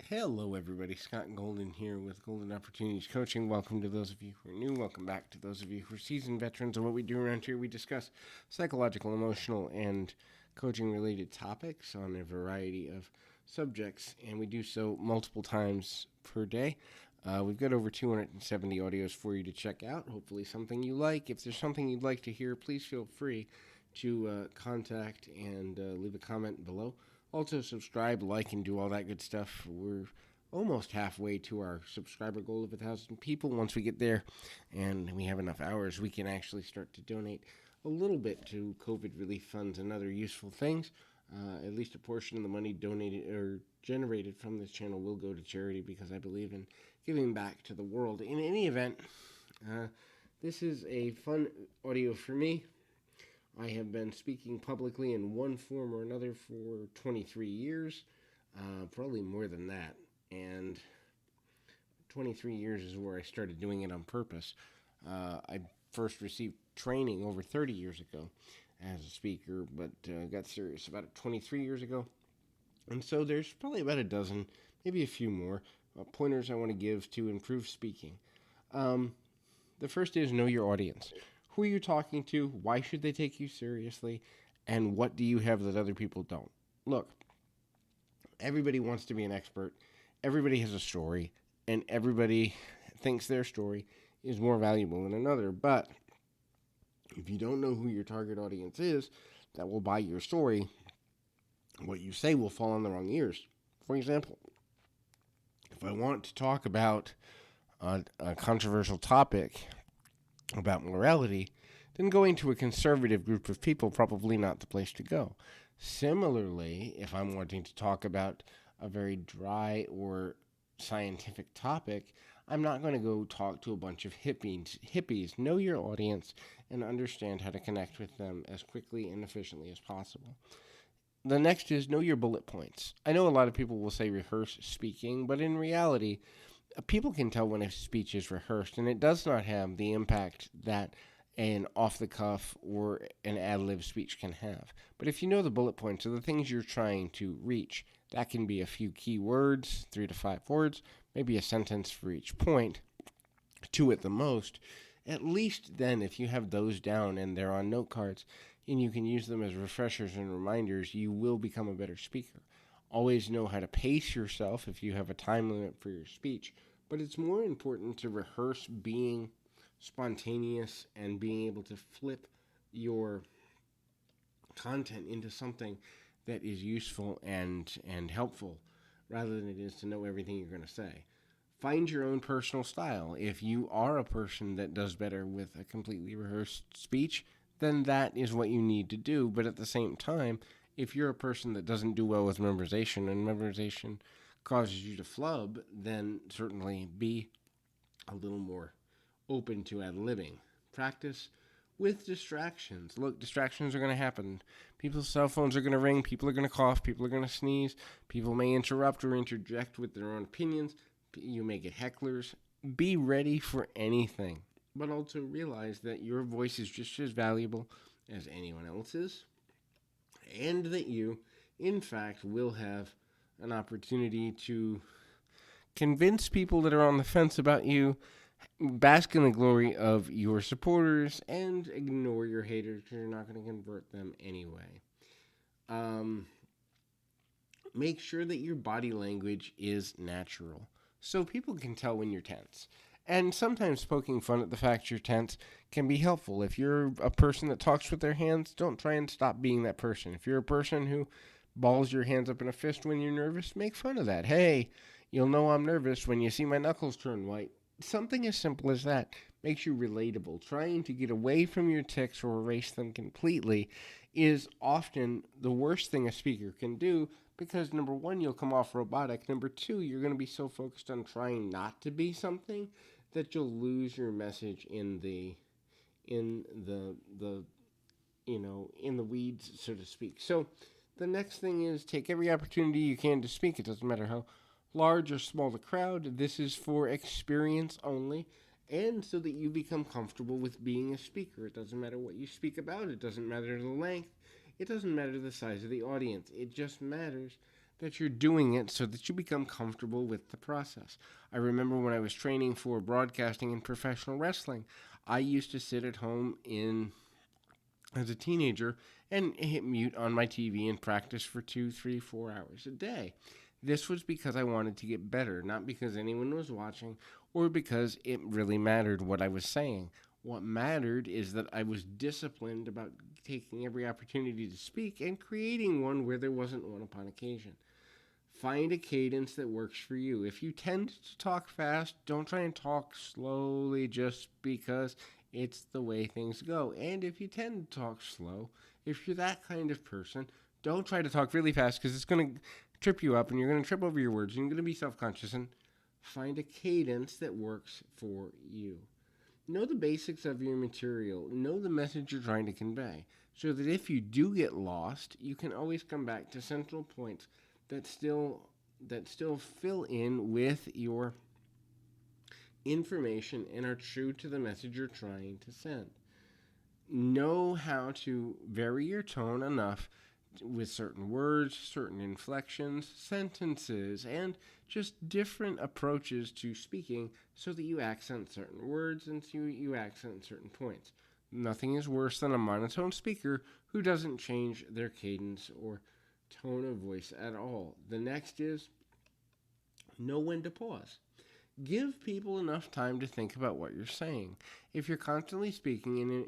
Hello, everybody. Scott Golden here with Golden Opportunities Coaching. Welcome to those of you who are new. Welcome back to those of you who are seasoned veterans. And what we do around here, we discuss psychological, emotional, and coaching related topics on a variety of subjects. And we do so multiple times per day. We've got over 270 audios for you to check out. Hopefully, something you like. If there's something you'd like to hear, please feel free to contact and leave a comment below. Also, subscribe, like, and do all that good stuff. We're almost halfway to our subscriber goal of 1,000 people. Once we get there and we have enough hours, we can actually start to donate a little bit to COVID relief funds and other useful things. At least a portion of the money donated or generated from this channel will go to charity because I believe in giving back to the world. In any event, this is a fun audio for me. I have been speaking publicly in one form or another for 23 years, probably more than that. And 23 years is where I started doing it on purpose. I first received training over 30 years ago as a speaker, but got serious about it 23 years ago. And so there's probably about a dozen, maybe a few more pointers I want to give to improve speaking. The first is know your audience. Who are you talking to? Why should they take you seriously? And what do you have that other people don't? Look, everybody wants to be an expert. Everybody has a story, and everybody thinks their story is more valuable than another. But if you don't know who your target audience is that will buy your story, what you say will fall on the wrong ears. For example, if I want to talk about a controversial topic about morality, then going to a conservative group of people probably not the place to go. Similarly, if I'm wanting to talk about a very dry or scientific topic, I'm not going to go talk to a bunch of hippies. Know your audience and understand how to connect with them as quickly and efficiently as possible. The next is know your bullet points. I know a lot of people will say rehearse speaking, but in reality, people can tell when a speech is rehearsed, and it does not have the impact that an off-the-cuff or an ad-lib speech can have. But if you know the bullet points of the things you're trying to reach, that can be a few key words, 3 to 5 words, maybe a sentence for each point, 2 at the most. At least then, if you have those down and they're on note cards, and you can use them as refreshers and reminders, you will become a better speaker. Always know how to pace yourself if you have a time limit for your speech, but it's more important to rehearse being spontaneous and being able to flip your content into something that is useful and helpful rather than it is to know everything you're going to say. Find your own personal style. If you are a person that does better with a completely rehearsed speech, then that is what you need to do. But at the same time, if you're a person that doesn't do well with memorization and memorization causes you to flub, then certainly be a little more open to ad-libbing. Practice with distractions. Look, distractions are going to happen. People's cell phones are going to ring. People are going to cough. People are going to sneeze. People may interrupt or interject with their own opinions. You may get hecklers. Be ready for anything, but also realize that your voice is just as valuable as anyone else's, and that you, in fact, will have an opportunity to convince people that are on the fence about you, bask in the glory of your supporters, and ignore your haters because you're not going to convert them anyway. Make sure that your body language is natural so people can tell when you're tense. And sometimes poking fun at the fact you're tense can be helpful. If you're a person that talks with their hands, don't try and stop being that person. If you're a person who balls your hands up in a fist when you're nervous, make fun of that. Hey, you'll know I'm nervous when you see my knuckles turn white. Something as simple as that makes you relatable. Trying to get away from your tics or erase them completely is often the worst thing a speaker can do because, number one, you'll come off robotic. Number two, you're going to be so focused on trying not to be something that you'll lose your message in the weeds, so to speak. So the next thing is take every opportunity you can to speak. It doesn't matter how large or small the crowd. This is for experience only, and so that you become comfortable with being a speaker. It doesn't matter what you speak about. It doesn't matter the length. It doesn't matter the size of the audience. It just matters that you're doing it so that you become comfortable with the process. I remember when I was training for broadcasting in professional wrestling, I used to sit at home as a teenager and hit mute on my TV and practice for 2, 3, 4 hours a day. This was because I wanted to get better, not because anyone was watching or because it really mattered what I was saying. What mattered is that I was disciplined about taking every opportunity to speak and creating one where there wasn't one upon occasion. Find a cadence that works for you. If you tend to talk fast, don't try and talk slowly just because it's the way things go. And if you tend to talk slow, if you're that kind of person, don't try to talk really fast because it's going to trip you up and you're going to trip over your words and you're going to be self conscious. And find a cadence that works for you. Know the basics of your material, know the message you're trying to convey, so that if you do get lost, you can always come back to central points that still fill in with your information and are true to the message you're trying to send. Know how to vary your tone enough with certain words, certain inflections, sentences, and just different approaches to speaking so that you accent certain words and so you accent certain points. Nothing is worse than a monotone speaker who doesn't change their cadence or tone of voice at all. The next is know when to pause. Give people enough time to think about what you're saying. If you're constantly speaking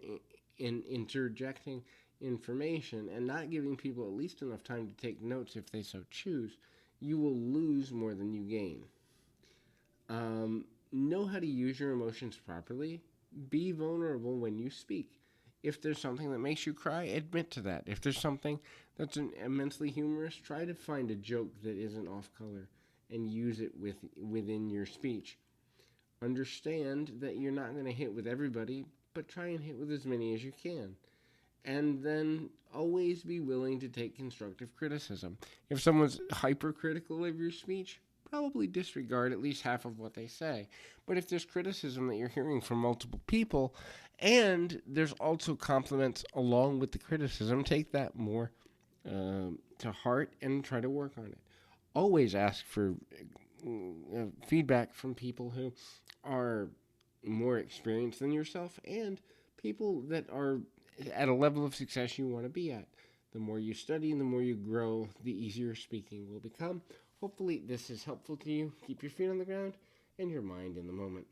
and interjecting information and not giving people at least enough time to take notes if they so choose, you will lose more than you gain. Know how to use your emotions properly. Be vulnerable when you speak. If there's something that makes you cry, admit to that. If there's something that's immensely humorous, try to find a joke that isn't off color and use it within your speech. Understand that you're not going to hit with everybody, but try and hit with as many as you can. And then always be willing to take constructive criticism. If someone's hypercritical of your speech, probably disregard at least half of what they say. But if there's criticism that you're hearing from multiple people, and there's also compliments along with the criticism, take that more to heart and try to work on it. Always ask for feedback from people who are more experienced than yourself and people that are at a level of success you want to be at. The more you study and the more you grow, the easier speaking will become. Hopefully this is helpful to you. Keep your feet on the ground and your mind in the moment.